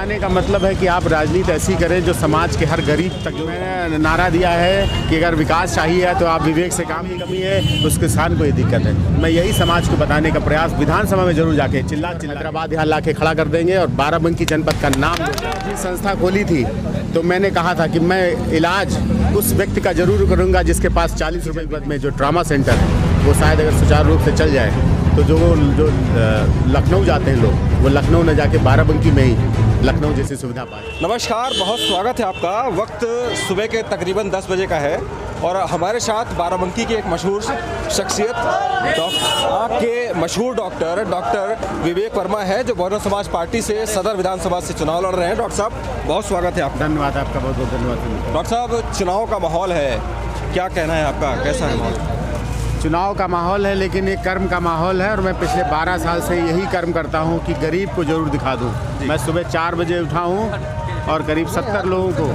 बताने का मतलब है कि आप राजनीति ऐसी करें जो समाज के हर गरीब तक। जो मैंने नारा दिया है कि अगर विकास चाहिए तो आप विवेक से काम की कमी है, उस किसान को ये दिक्कत है। मैं यही समाज को बताने का प्रयास विधानसभा में जरूर जाके चिल्ला हैदराबाद यहाँ ला के खड़ा कर देंगे और बाराबंकी जनपद का नाम अपनी संस्था खोली थी तो मैंने कहा था कि मैं इलाज उस व्यक्ति का जरूर करूँगा जिसके पास 40 रुपये की में जो ट्रामा सेंटर है वो शायद अगर सुचारू रूप से चल जाए तो जो लखनऊ जाते हैं लोग वो लखनऊ न जाके बाराबंकी में ही लखनऊ जैसी सुविधा पाए। नमस्कार, बहुत स्वागत है आपका। वक्त सुबह के तकरीबन 10 बजे का है और हमारे साथ बाराबंकी के एक मशहूर शख्सियत आँख के मशहूर डॉक्टर विवेक वर्मा है जो बहुजन समाज पार्टी से सदर विधानसभा से चुनाव लड़ रहे हैं। डॉक्टर साहब, बहुत स्वागत है आपका। धन्यवाद आपका, बहुत बहुत धन्यवाद। डॉक्टर साहब, चुनाव का माहौल है, क्या कहना है आपका, कैसा है माहौल? चुनाव का माहौल है लेकिन एक कर्म का माहौल है और मैं पिछले 12 साल से यही कर्म करता हूं कि गरीब को जरूर दिखा दूं। मैं सुबह 4 बजे उठा हूं और करीब 70 लोगों को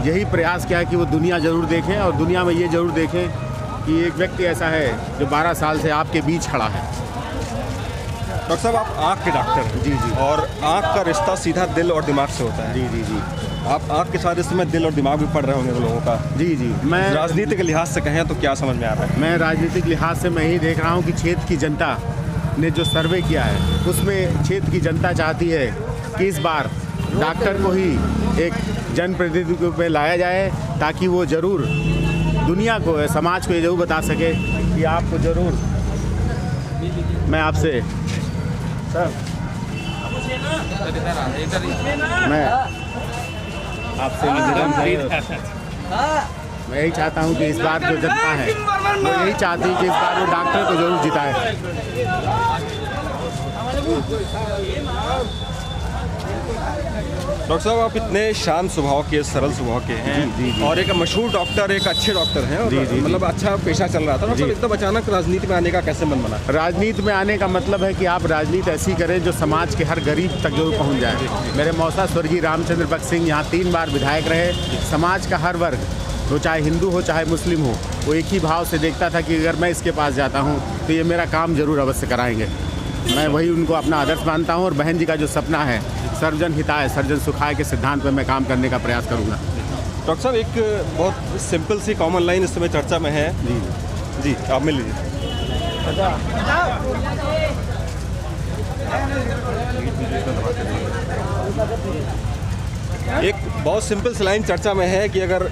यही प्रयास किया कि वो दुनिया ज़रूर देखें और दुनिया में ये ज़रूर देखें कि एक व्यक्ति ऐसा है जो 12 साल से आपके बीच खड़ा है। डॉक्टर साहब, आप आँख के डॉक्टर हैं। जी। और आँख का रिश्ता सीधा दिल और दिमाग से होता है। जी। आप आँख के साथ इस समय दिल और दिमाग भी पढ़ रहे होंगे लोगों का। जी। मैं राजनीति के लिहाज से कहें तो क्या समझ में आ रहा है? मैं राजनीतिक लिहाज से मैं ही देख रहा हूँ कि क्षेत्र की जनता ने जो सर्वे किया है उसमें क्षेत्र की जनता चाहती है कि इस बार डॉक्टर को ही एक जनप्रतिनिधि के रूप में लाया जाए ताकि वो ज़रूर दुनिया को, समाज को ये जरूर बता सके कि आपको ज़रूर। मैं आपसे सर मैं आपसे मैं यही चाहता हूं कि इस बार जो जनता है वो यही चाहती है कि इस बार वो डॉक्टर को जरूर जिताए। डॉक्टर साहब, आप इतने शांत स्वभाव के, सरल स्वभाव के हैं। जी। और एक मशहूर डॉक्टर, एक अच्छे डॉक्टर हैं और मतलब अच्छा पेशा चल रहा था। डॉक्टर साहब, एकदम अचानक राजनीति में आने का कैसे मन बना? राजनीति में आने का मतलब है कि आप राजनीति ऐसी करें जो समाज के हर गरीब तक जरूर पहुंच जाए। मेरे मौसा स्वर्गीय रामचंद्र भक्त सिंह यहाँ 3 बार विधायक रहे। समाज का हर वर्ग, वो चाहे हिंदू हो चाहे मुस्लिम हो, वो एक ही भाव से देखता था कि अगर मैं इसके पास जाता हूँ तो ये मेरा काम जरूर अवश्य कराएंगे। मैं वही उनको अपना आदर्श मानता हूँ और बहन जी का जो सपना है सर्वजन हिताय सर्वजन सुखाय के सिद्धांत पर मैं काम करने का प्रयास करूँगा। डॉक्टर साहब, एक बहुत सिंपल सी कॉमन लाइन इस समय चर्चा में है। जी, आप मिल लीजिए। एक बहुत सिंपल सी लाइन चर्चा में है कि अगर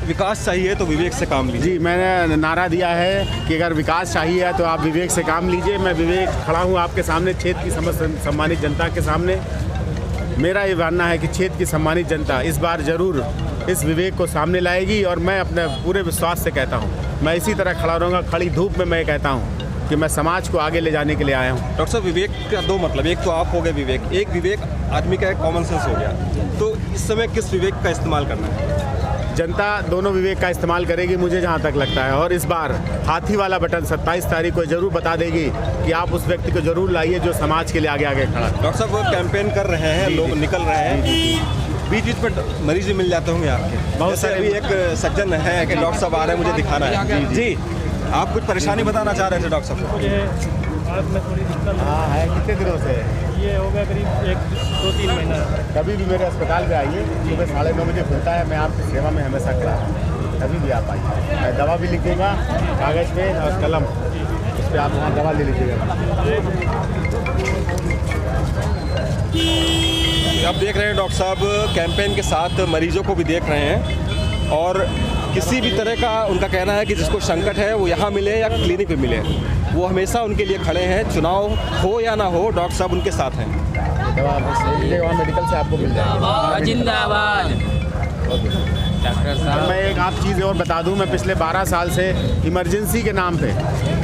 विकास चाहिए तो विवेक से काम लीजिए। जी, मैंने नारा दिया है कि अगर विकास चाहिए तो आप विवेक से काम लीजिए। मैं विवेक खड़ा हूँ आपके सामने, क्षेत्र की समस्त सम्मानित जनता के सामने। मेरा ये मानना है कि क्षेत्र की सम्मानित जनता इस बार ज़रूर इस विवेक को सामने लाएगी और मैं अपने पूरे विश्वास से कहता हूँ मैं इसी तरह खड़ा रहूँगा। खड़ी धूप में मैं कहता हूँ कि मैं समाज को आगे ले जाने के लिए आया हूँ। डॉक्टर साहब, विवेक का 2 मतलब, एक तो आप हो गए विवेक, एक विवेक आदमी का एक कॉमन सेंस हो गया। तो इस समय किस विवेक का इस्तेमाल करना है? जनता दोनों विवेक का इस्तेमाल करेगी मुझे जहाँ तक लगता है। और इस बार हाथी वाला बटन 27 तारीख को जरूर बता देगी कि आप उस व्यक्ति को जरूर लाइए जो समाज के लिए आगे खड़ा है। डॉक्टर साहब, वो कैंपेन कर रहे हैं, लोग निकल रहे हैं, बीच में मरीज भी मिल जाते होंगे आपके। बहुत सारे अभी एक सज्जन है कि डॉक्टर साहब आ रहे हैं, मुझे दिखाना है। जी, आप कुछ परेशानी बताना चाह रहे थे डॉक्टर साहब? हाथ में थोड़ी दिक्कत है। कितने दिनों से? ये हो गया करीब 1-2-3 महीना। कभी भी मेरे अस्पताल में आइए, सुबह 9:30 बजे खुलता है। मैं आपकी सेवा में हमेशा खड़ा हूँ, कभी भी आप आइए। मैं दवा भी लिख दूँगा कागज़ पे और कलम, उस पर आप वहाँ दवा ले लीजिएगा। आप देख रहे हैं डॉक्टर साहब कैंपेन के साथ मरीजों को भी देख रहे हैं और किसी भी तरह का उनका कहना है कि जिसको संकट है वो यहाँ मिले या क्लिनिक पे मिले, वो हमेशा उनके लिए खड़े हैं। चुनाव हो या ना हो, डॉक्टर साहब उनके साथ हैं। दवा मेडिकल से आपको मिल जाएगा। जिंदाबाद डॉक्टर साहब। मैं एक आप चीज़ और बता दूं, मैं पिछले 12 साल से इमरजेंसी के नाम पे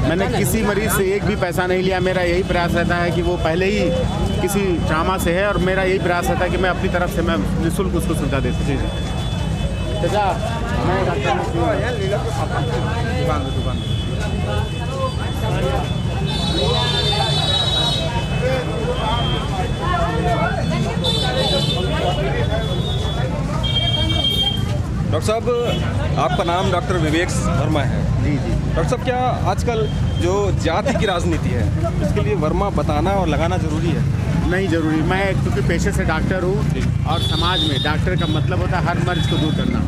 मैंने किसी मरीज़ से एक भी पैसा नहीं लिया। मेरा यही प्रयास रहता है कि वो पहले ही किसी ट्रामा से है और मेरा यही प्रयास रहता है कि मैं अपनी तरफ से मैं निःशुल्क उसको सुविधा दे सकूँ। दुकान डॉक्टर साहब, आपका नाम डॉक्टर विवेक वर्मा है। जी। डॉक्टर साहब, क्या आजकल जो जाति की राजनीति है उसके लिए वर्मा बताना और लगाना ज़रूरी है? नहीं जरूरी। मैं क्योंकि पेशे से डॉक्टर हूँ और समाज में डॉक्टर का मतलब होता है हर मर्ज को दूर करना।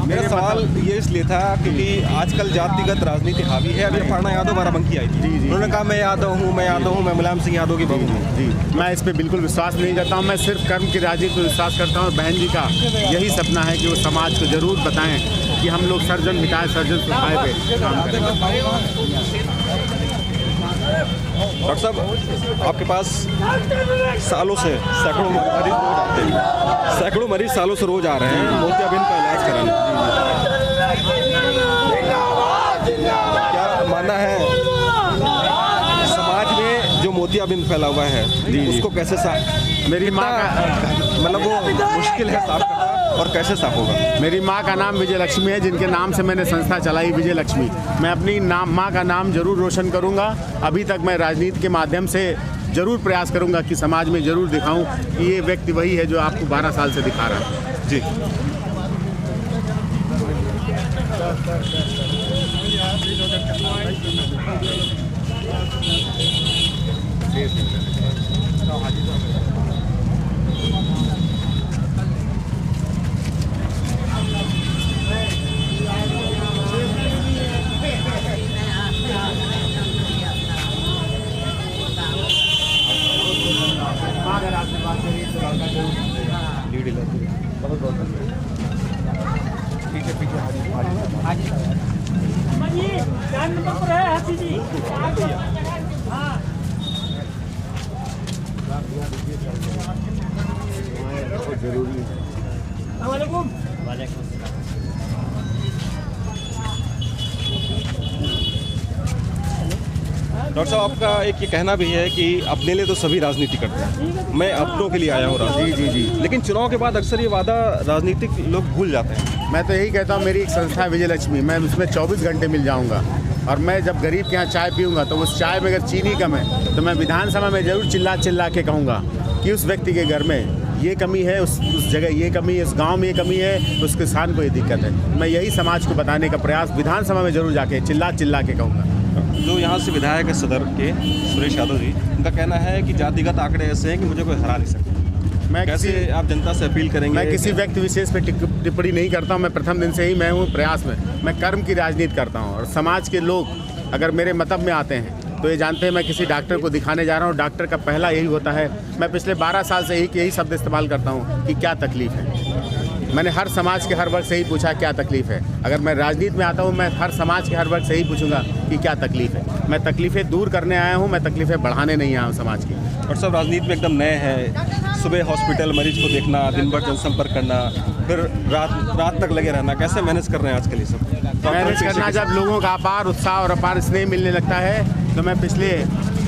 मेरा सवाल ये इसलिए था क्योंकि आजकल जातिगत राजनीति हावी है। अभी अपर्णा यादव बाराबंकी आई थी, जी, जी। उन्होंने कहा मैं यादव हूँ, मैं मुलायम सिंह यादव की बहू हूँ। जी, मैं इस पे बिल्कुल विश्वास नहीं करता हूँ। मैं सिर्फ कर्म की राजनीति पर विश्वास करता हूँ। बहन जी का यही सपना है कि वो समाज को जरूर बताएं कि हम लोग सर्जन मिटाए सर्जन सुखाए पे काम करें। डॉक्टर साहब, आपके पास सालों से सैकड़ों मरीज रोज आते हैं, सैकड़ों मरीज सालों से रोज आ रहे हैं मोतियाबिंद का इलाज कराने। क्या मानना है समाज में जो मोतियाबिंद फैला हुआ है उसको कैसे साफ, मेरी माँ का मतलब वो मुश्किल है साफ करना, और कैसे साफ होगा? मेरी माँ का नाम विजय लक्ष्मी है, जिनके नाम से मैंने संस्था चलाई विजय लक्ष्मी। मैं अपनी माँ का नाम जरूर रोशन करूँगा। अभी तक मैं राजनीति के माध्यम से जरूर प्रयास करूँगा कि समाज में जरूर दिखाऊँ कि ये व्यक्ति वही है जो आपको 12 साल से दिखा रहा है। जी। डॉक्टर साहब, आपका एक ये कहना भी है कि अपने लिए तो सभी राजनीति करते हैं, मैं अपनों के लिए आया हूँ राजनीति। जी। लेकिन चुनाव के बाद अक्सर ये वादा राजनीतिक लोग भूल जाते हैं। मैं तो यही कहता हूँ, मेरी एक संस्था है विजय लक्ष्मी, मैं उसमें 24 घंटे मिल जाऊँगा। और मैं जब गरीब के यहाँ चाय पीऊँगा तो उस चाय में अगर चीनी कम है तो मैं विधानसभा में जरूर चिल्ला चिल्ला के कहूँगा कि उस व्यक्ति के घर में ये कमी है, उस जगह ये कमी है, इस गांव में ये कमी है, उस किसान को ये दिक्कत है। मैं यही समाज को बताने का प्रयास विधानसभा में जरूर जाके चिल्ला चिल्ला के कहूँगा। जो यहाँ से विधायक है सदर के सुरेश यादव जी, उनका कहना है कि जातिगत आंकड़े ऐसे हैं कि मुझे कोई हरा नहीं सकता। मैं कैसे आप जनता से अपील करेंगे? मैं किसी व्यक्ति विशेष पे टिप्पणी नहीं करता हूँ। मैं प्रथम दिन से ही मैं हूँ प्रयास में, मैं कर्म की राजनीति करता हूँ। और समाज के लोग अगर मेरे मतलब में आते हैं तो ये जानते हैं मैं किसी डॉक्टर को दिखाने जा रहा हूँ। डॉक्टर का पहला यही होता है, मैं पिछले 12 साल से यही शब्द इस्तेमाल करता हूँ कि क्या तकलीफ़ है। मैंने हर समाज के हर वर्ग से ही पूछा क्या तकलीफ़ है। अगर मैं राजनीति में आता हूँ मैं हर समाज के हर वर्ग से ही पूछूंगा कि क्या तकलीफ़ है। मैं तकलीफ़ें दूर करने आया हूँ, मैं तकलीफ़ें बढ़ाने नहीं आया हूँ समाज की। और सब राजनीति में एकदम नए हैं, सुबह हॉस्पिटल मरीज को देखना, दिन भर जनसंपर्क करना, फिर रात तक लगे रहना, कैसे मैनेज कर रहे हैं आजकल ये सब? मैनेज करना, जब लोगों का अपार उत्साह और अपार स्नेह मिलने लगता है तो मैं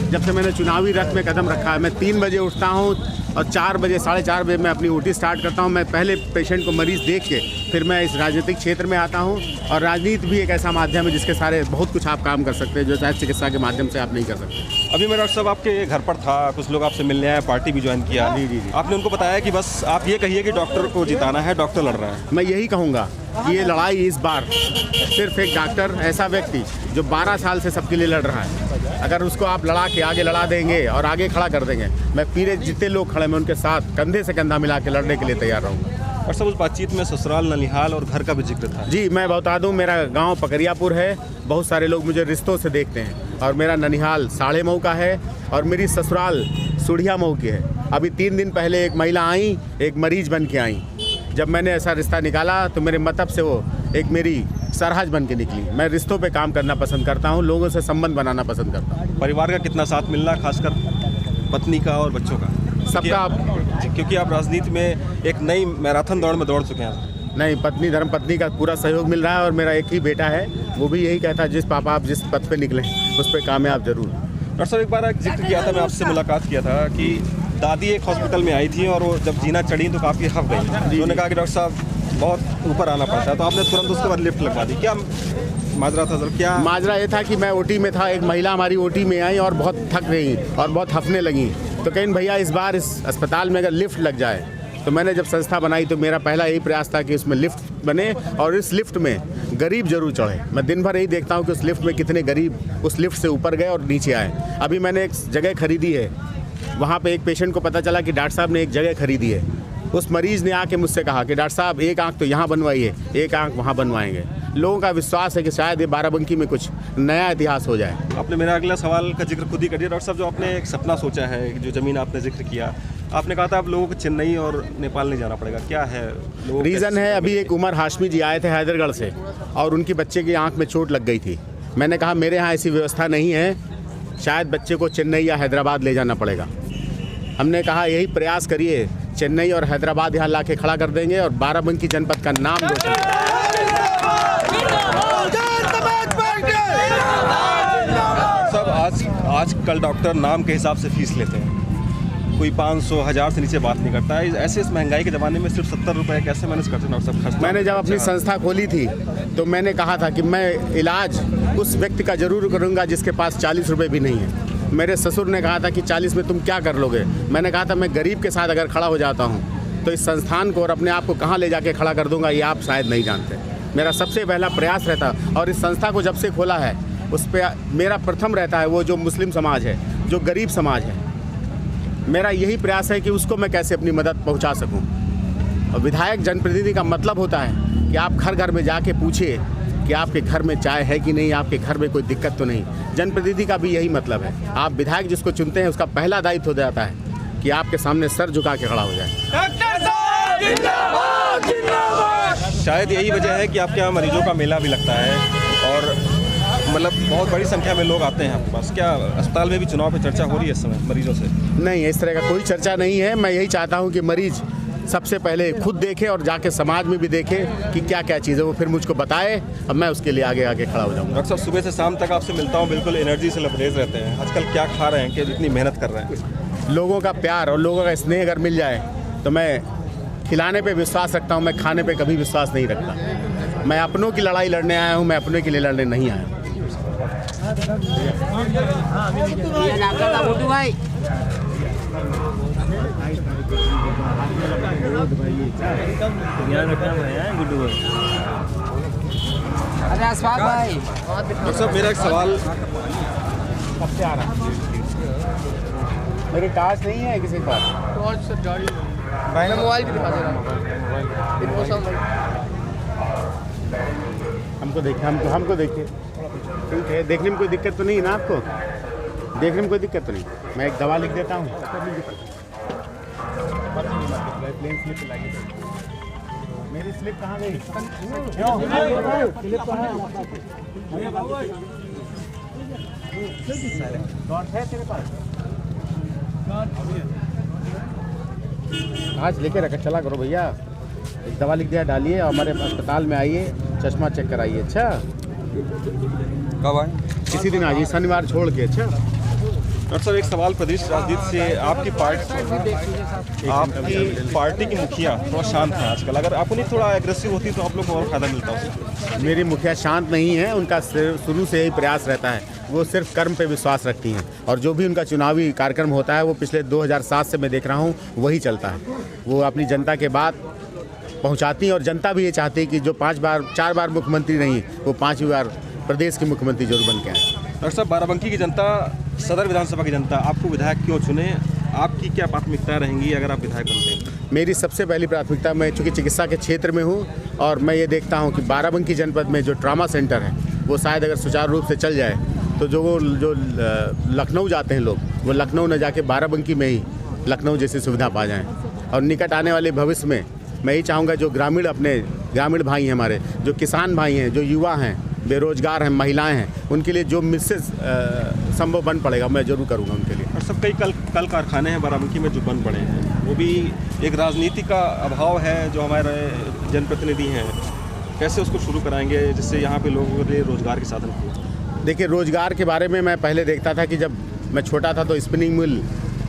जब से मैंने चुनावी रथ में कदम रखा है, मैं 3 बजे उठता हूँ और 4 बजे 4:30 बजे मैं अपनी ड्यूटी स्टार्ट करता हूँ। मैं पहले पेशेंट को मरीज़ देख के फिर मैं इस राजनीतिक क्षेत्र में आता हूँ। और राजनीति भी एक ऐसा माध्यम है जिसके सारे बहुत कुछ आप काम कर सकते हैं जो शायद चिकित्सा के माध्यम से आप नहीं कर सकते। अभी मैं डॉक्टर साहब आपके घर पर था, कुछ लोग आपसे मिलने आए, पार्टी भी ज्वाइन किया। जी। आपने उनको बताया कि बस आप ये कहिए कि डॉक्टर को जिताना है, डॉक्टर लड़ रहा है। मैं यही कहूँगा कि ये लड़ाई इस बार सिर्फ एक डॉक्टर, ऐसा व्यक्ति जो 12 साल से सबके लिए लड़ रहा है, अगर उसको आप लड़ा के आगे लड़ा देंगे और आगे खड़ा कर देंगे, मैं पूरे जितने लोग खड़े मैं उनके साथ कंधे से कंधा मिला के लड़ने के लिए तैयार रहूँगा। और सब उस बातचीत में ससुराल, ननिहाल और घर का भी जिक्र था। जी, मैं बता दूं, मेरा गांव पकरियापुर है। बहुत सारे लोग मुझे रिश्तों से देखते हैं। और मेरा ननिहाल साढ़े मऊ का है और मेरी ससुराल सुढ़िया मऊ की है। अभी 3 दिन पहले एक महिला आई, एक मरीज बन के आई। जब मैंने ऐसा रिश्ता निकाला तो मेरे मतलब से वो एक मेरी सरहज बन के निकली। मैं रिश्तों पे काम करना पसंद करता हूँ, लोगों से संबंध बनाना पसंद करता हूँ। परिवार का कितना साथ मिलना, खासकर पत्नी का और बच्चों का? सबका, क्योंकि आप राजनीति में एक नई मैराथन दौड़ में दौड़ चुके हैं। नहीं, पत्नी धर्मपत्नी का पूरा सहयोग मिल रहा है। और मेरा एक ही बेटा है, वो भी यही कहता है जिस पापा आप जिस पथ पे निकले उस पर कामयाब जरूर। डॉक्टर साहब, एक बार एक जिक्र किया था, मैं आपसे मुलाकात किया था कि दादी एक हॉस्पिटल में आई थी और वो जब जीना चढ़ी तो काफ़ी हफ गई। उन्होंने कहा कि डॉक्टर साहब बहुत ऊपर आना पड़ता है, तो आपने तुरंत उसके बाद लिफ्ट लगवा दी। क्या माजरा था सर? क्या माजरा ये था कि मैं ओटी में था, एक महिला हमारी ओटी में आई और बहुत थक रही और बहुत हफने लगी। तो कहीं भैया इस बार इस अस्पताल में अगर लिफ्ट लग जाए, तो मैंने जब संस्था बनाई तो मेरा पहला यही प्रयास था कि उसमें लिफ्ट बने और इस लिफ्ट में गरीब जरूर चढ़े। मैं दिन भर यही देखता हूँ कि उस लिफ्ट में कितने गरीब उस लिफ्ट से ऊपर गए और नीचे आए। अभी मैंने एक जगह खरीदी है वहाँ पे एक पेशेंट को पता चला कि डॉक्टर साहब ने एक जगह खरीदी है। उस मरीज़ ने आके मुझसे कहा कि डॉक्टर साहब एक आंख तो यहाँ बनवाइए, एक आंख वहाँ बनवाएंगे। लोगों का विश्वास है कि शायद ये बाराबंकी में कुछ नया इतिहास हो जाए। आपने मेरा अगला सवाल का जिक्र खुद ही कर दिया डॉक्टर साहब। जो आपने एक सपना सोचा है, जो ज़मीन आपने जिक्र किया, आपने कहा था आप लोगों को चेन्नई और नेपाल नहीं जाना पड़ेगा, क्या है रीज़न है? अभी एक उमर हाशमी जी आए थे हैदरगढ़ से और उनकी बच्चे की आंख में चोट लग गई थी। मैंने कहा मेरे यहाँ ऐसी व्यवस्था नहीं है, शायद बच्चे को चेन्नई या हैदराबाद ले जाना पड़ेगा। हमने कहा यही प्रयास करिए, चेन्नई और हैदराबाद यहाँ ला के खड़ा कर देंगे और बाराबंकी जनपद का नाम रोशन करेंगे। सब आज कल डॉक्टर नाम के हिसाब से फीस लेते हैं, कोई 500 1000 से नीचे बात नहीं करता है। ऐसे इस महंगाई के ज़माने में सिर्फ 70 रुपये कैसे मैनेज करते हैं डॉक्टर साहब? खर्च मैंने जब अपनी संस्था खोली थी तो मैंने कहा था कि मैं इलाज उस व्यक्ति का ज़रूर करूँगा जिसके पास 40 रुपये भी नहीं है। मेरे ससुर ने कहा था कि 40 में तुम क्या कर लोगे? मैंने कहा था मैं गरीब के साथ अगर खड़ा हो जाता हूँ तो इस संस्थान को और अपने आप को कहाँ ले जाके खड़ा कर दूँगा ये आप शायद नहीं जानते। मेरा सबसे पहला प्रयास रहता, और इस संस्था को जब से खोला है उस पर मेरा प्रथम रहता है वो जो मुस्लिम समाज है, जो गरीब समाज है। मेरा यही प्रयास है कि उसको मैं कैसे अपनी मदद पहुंचा सकूं। और विधायक जनप्रतिनिधि का मतलब होता है कि आप घर घर में जाके पूछिए कि आपके घर में चाय है कि नहीं, आपके घर में कोई दिक्कत तो नहीं। जनप्रतिनिधि का भी यही मतलब है। आप विधायक जिसको चुनते हैं उसका पहला दायित्व हो जाता है कि आपके सामने सर झुका के खड़ा हो जाए। शायद यही वजह है कि आपके यहाँ मरीजों का मेला भी लगता है और मतलब बहुत बड़ी संख्या में लोग आते हैं आपके पास। क्या अस्पताल में भी चुनाव पे चर्चा हो रही है इस समय मरीजों से? नहीं, इस तरह का कोई चर्चा नहीं है। मैं यही चाहता हूँ कि मरीज सबसे पहले खुद देखे और जाके समाज में भी देखे कि क्या क्या चीज़ है, वो फिर मुझको बताए और मैं उसके लिए आगे आगे खड़ा हो जाऊँगा। डॉक्टर साहब, सुबह से शाम तक आपसे मिलता हूँ, बिल्कुल एनर्जी से लबरेज रहते हैं। आजकल क्या खा रहे हैं कि इतनी मेहनत कर रहे हैं? लोगों का प्यार और लोगों का स्नेह अगर मिल जाए तो मैं खिलाने पे विश्वास रखता हूँ, मैं खाने पे कभी विश्वास नहीं रखता। मैं अपनों की लड़ाई लड़ने आया हूँ, मैं अपने के लिए लड़ने नहीं आया हूँ। अरे आसफाक भाई, डॉक्टर साहब मेरा एक सवाल कब से आ रहा है? मेरी टॉर्च नहीं है किसी के पास? टॉर्च से गाड़ी मैं मोबाइल भी दिखा दे रहा हूँ। इनको सब हमको देखिए, ठीक है? देखने में कोई दिक्कत तो नहीं है ना आपको? देखने में कोई दिक्कत तो नहीं? मैं एक दवा लिख देता हूँ। प्लेन स्लिप लाइए। मेरी स्लिप कहाँ गई? डॉट है तेरे पास? आज लेके रखा चला करो भैया। एक दवा लिख दिया, डालिए और हमारे अस्पताल में आइए, चश्मा चेक कराइए। अच्छा, कब आए? किसी दिन आइए, शनिवार छोड़ के। अच्छा डॉक्टर साहब, एक सवाल प्रदेश राजनीति से। आपकी पार्टी की मुखिया थोड़ा शांत है आजकल, अगर आप नहीं थोड़ा एग्रेसिव होती तो आप लोग को और फायदा मिलता उससे। मेरी मुखिया शांत नहीं है, उनका शुरू से यही प्रयास रहता है, वो सिर्फ कर्म पे विश्वास रखती हैं और जो भी उनका चुनावी कार्यक्रम होता है वो पिछले 2007 से मैं देख रहा हूँ वही चलता है। वो अपनी जनता के बात पहुँचाती हैं और जनता भी ये चाहती है कि जो 4 बार मुख्यमंत्री नहीं, वो 5वीं बार प्रदेश के मुख्यमंत्री जरूर बन के आए। डॉक्टर साहब, बाराबंकी की जनता, सदर विधानसभा की जनता आपको विधायक क्यों चुने? आपकी क्या प्राथमिकताएं रहेंगी अगर आप विधायक बनते हैं? मेरी सबसे पहली प्राथमिकता, मैं चूँकि चिकित्सा के क्षेत्र में हूँ और मैं ये देखता हूँ कि बाराबंकी जनपद में जो ट्रामा सेंटर है वो शायद अगर सुचारू रूप से चल जाए तो जो लखनऊ जाते हैं लोग, वो लखनऊ न जाके बाराबंकी में ही लखनऊ जैसी सुविधा पा जाएँ। और निकट आने वाले भविष्य में मैं यही चाहूँगा जो ग्रामीण भाई हैं हमारे, जो किसान भाई हैं, जो युवा हैं, बेरोजगार हैं, महिलाएं हैं, उनके लिए जो मिससे संभव बन पड़ेगा मैं जरूर करूँगा उनके लिए। और सब कई कल कारखाने हैं बाराबंकी में जो बन पड़े हैं, वो भी एक राजनीति का अभाव है। जो हमारे जनप्रतिनिधि हैं, कैसे उसको शुरू कराएंगे जिससे यहाँ पे लोगों के लिए रोजगार के साधन हो? देखिए, रोजगार के बारे में मैं पहले देखता था कि जब मैं छोटा था तो स्पिनिंग मिल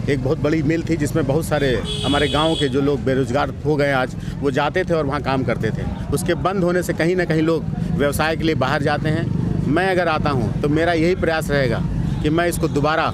एक बहुत बड़ी मिल थी जिसमें बहुत सारे हमारे गांव के जो लोग बेरोजगार हो गए आज, वो जाते थे और वहाँ काम करते थे। उसके बंद होने से कहीं ना कहीं लोग व्यवसाय के लिए बाहर जाते हैं। मैं अगर आता हूँ तो मेरा यही प्रयास रहेगा कि मैं इसको दोबारा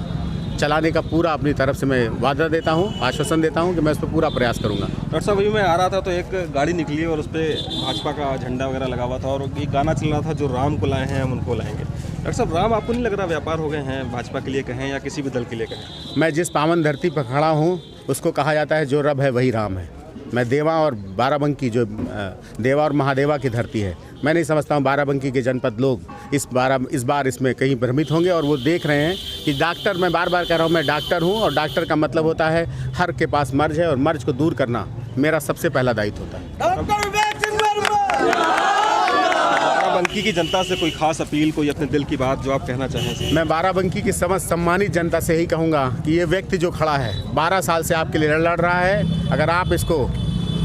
चलाने का पूरा अपनी तरफ से मैं वादा देता हूँ, आश्वासन देता हूँ कि मैं इस पर पूरा प्रयास करूँगा। डॉक्टर साहब, अभी मैं आ रहा था तो एक गाड़ी निकली और उस पर भाजपा का झंडा वगैरह लगा हुआ था और एक गाना चल रहा था, जो राम को लाए हैं हम उनको लाएंगे। डॉक्टर साहब, राम आपको नहीं लग रहा व्यापार हो गए हैं, भाजपा के लिए कहें या किसी भी दल के लिए कहें? मैं जिस पावन धरती पर खड़ा हूँ उसको कहा जाता है जो रब है वही राम है। मैं देवा और बाराबंकी जो देवा और महादेवा की धरती है, मैं नहीं समझता हूँ बाराबंकी के जनपद लोग इस बार इसमें कहीं भ्रमित होंगे और वो देख रहे हैं कि डॉक्टर, मैं बार बार कह रहा हूँ, मैं डॉक्टर हूँ और डॉक्टर का मतलब होता है हर के पास मर्ज है और मर्ज को दूर करना मेरा सबसे पहला दायित्व होता है। बाराबंकी की जनता से कोई खास अपील, कोई अपने दिल की बात जो आप कहना चाहें? मैं बाराबंकी की समझ सम्मानित जनता से यही कहूँगा कि ये व्यक्ति जो खड़ा है 12 साल से आपके लिए लड़ रहा है, अगर आप इसको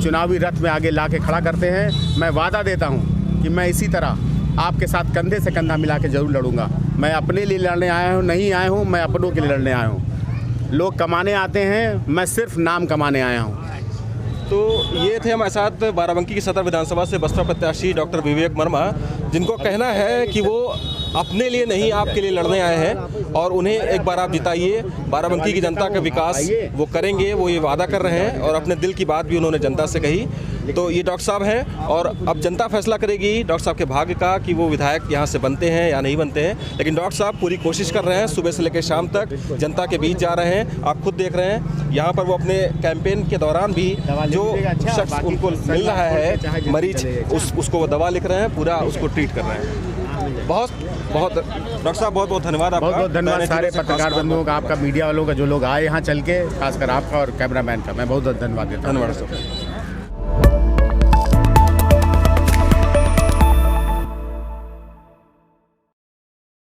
चुनावी रथ में आगे ला के खड़ा करते हैं, मैं वादा देता हूँ कि मैं इसी तरह आपके साथ कंधे से कंधा मिला के जरूर लड़ूंगा। मैं अपने लिए लड़ने आया हूँ, नहीं आया हूँ, मैं अपनों के लिए लड़ने आया हूँ। लोग कमाने आते हैं, मैं सिर्फ नाम कमाने आया हूँ। तो ये थे हमारे साथ बाराबंकी की सदर विधानसभा से बसपा प्रत्याशी डॉक्टर विवेक वर्मा, जिनको कहना है कि वो अपने लिए नहीं आपके लिए लड़ने आए हैं और उन्हें एक बार आप जिताइए। बाराबंकी की जनता का विकास वो करेंगे, वो ये वादा कर रहे हैं और अपने दिल की बात भी उन्होंने जनता से कही। तो ये डॉक्टर साहब हैं और अब जनता फैसला करेगी डॉक्टर साहब के भाग्य का कि वो विधायक यहाँ से बनते हैं या नहीं बनते हैं। लेकिन डॉक्टर साहब पूरी कोशिश कर रहे हैं, सुबह से लेकर शाम तक जनता के बीच जा रहे हैं। आप खुद देख रहे हैं यहाँ पर वो अपने कैंपेन के दौरान भी जो शख्स उनको मिल रहा है मरीज, उसको वो दवा लिख रहे हैं, पूरा उसको ट्रीट कर रहे हैं। बहुत डॉक्टर साहब बहुत बहुत धन्यवाद आपका। बहुत बहुत धन्यवाद सारे पत्रकार बंधुओं का, आपका, मीडिया वालों का, जो लोग आए यहाँ चल के, खासकर आपका और कैमरामैन का मैं बहुत बहुत धन्यवाद देता हूँ। धन्यवाद।